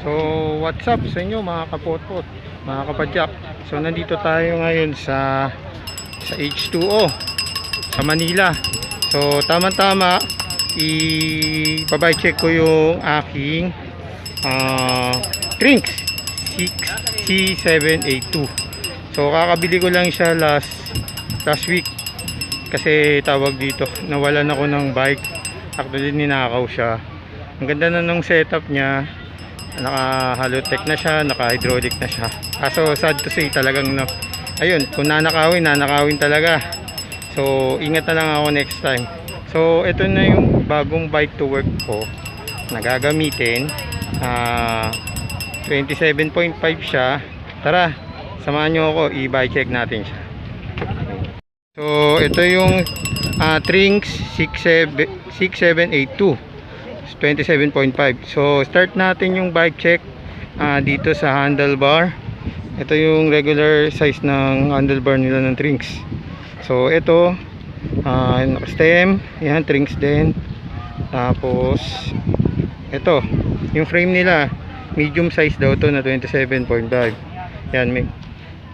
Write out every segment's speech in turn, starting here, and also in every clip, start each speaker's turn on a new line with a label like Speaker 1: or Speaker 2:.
Speaker 1: So what's up sa inyo mga kapotpot, mga kapadyak. So nandito tayo ngayon sa H2O sa Manila. So tama-tama i-bike check ko yung aking Trinx C782. So kakabili ko lang siya last week kasi tawag dito, nawalan ako ng bike. Actually ninakaw siya. Ang ganda na ng setup niya, naka halotech na siya, naka hydraulic na siya. Kaso sad to say talagang no, ayun, kung nanakawin talaga. So ingat na lang ako next time. So ito na yung bagong bike to work ko na gagamitin. 27.5 siya. Tara, samahan nyo ako, i-bike check natin siya. So ito yung Trinx 6782 27.5. So start natin yung bike check dito sa handlebar. Ito yung regular size ng handlebar nila ng Trinx. So ito naka-stem, yan Trinx din. Tapos ito yung frame nila, medium size daw to na 27.5. Yan,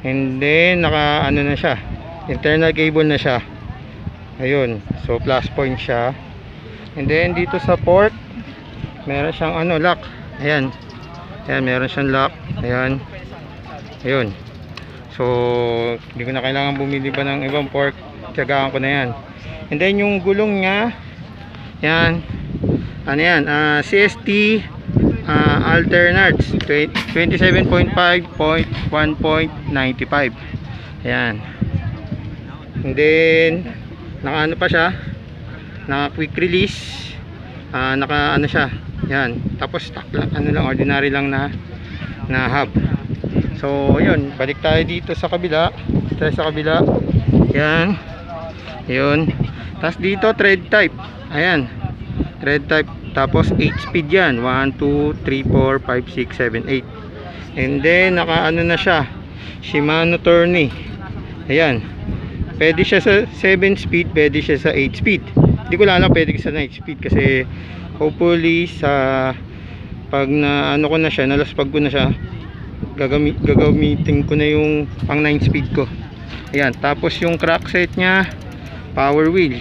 Speaker 1: and then naka ano na siya, internal cable na siya. Ayun, so plus point siya. And then dito sa port meron siyang lock. Ayan, meron siyang lock. Ayan, ayun. So hindi ko na kailangan bumili pa ng ibang port, tiyagaan ko na yan. And then yung gulong niya, yan, CST Alternards 27.5.1.95. ayan. And then naka pa siya, naka quick release, naka siya, yan. Tapos stock lang, ordinary lang na hub. So ayun, balik tayo dito sa kabila. Yan, yun. Tapos dito tread type, ayan, tread type. Tapos 8 speed yan, 1, 2, 3, 4, 5, 6, 7, 8. And then naka na siya, Shimano Tourney. Ayan, pwede siya sa 7 speed, pwede siya sa 8 speed. Hindi ko lang pwede sa 9 speed kasi hopefully sa pag na ko na siya, nalaspag ko na siya, gagamitin ko na yung pang 9 speed ko. Ayan, tapos yung crank set nya, power wheel,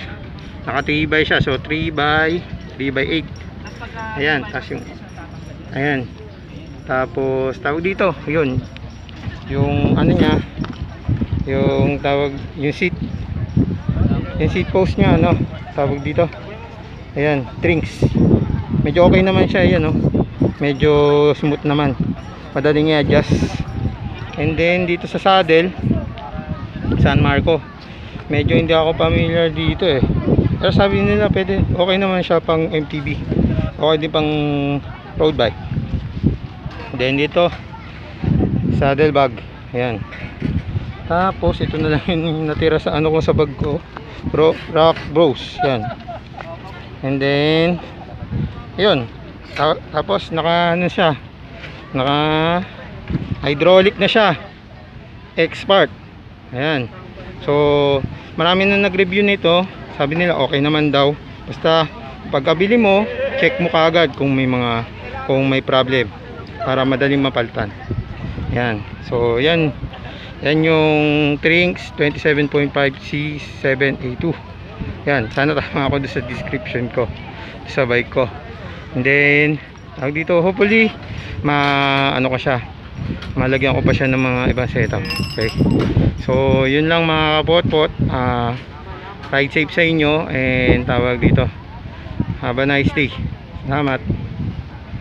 Speaker 1: nakatibay siya, so 3x8. Ayan, tapos ayan, tapos tawag dito, yun yung nya, yung tawag, yung seat post nya, tawag dito. Ayan, Trinx, medyo okay naman siya. Ayan, medyo smooth naman, madaling i-adjust. And then dito sa saddle, San Marco, medyo hindi ako familiar dito pero sabi nila pwede, okay naman siya pang MTB, okay din pang road bike. Then dito saddle bag, ayan. Tapos ito na lang yung natira sa ko, sa bag ko, Rock Bros, yan. And then yun, tapos naka siya, naka hydraulic na siya, X-Part. Ayan, so marami na nag-review nito, sabi nila okay naman daw. Basta pagkabili mo, check mo kaagad kung may problem para madaling mapalitan. Yan, so yan yung Trinx 27.5 C782. yan, sana tama ako doon sa description ko sa bike ko. And then dito hopefully ko siya, malagyan ko pa siya ng mga ibang setup. Okay, so yun lang mga kapotpot. Ride safe sa inyo, and tawag dito, have a nice day. Salamat.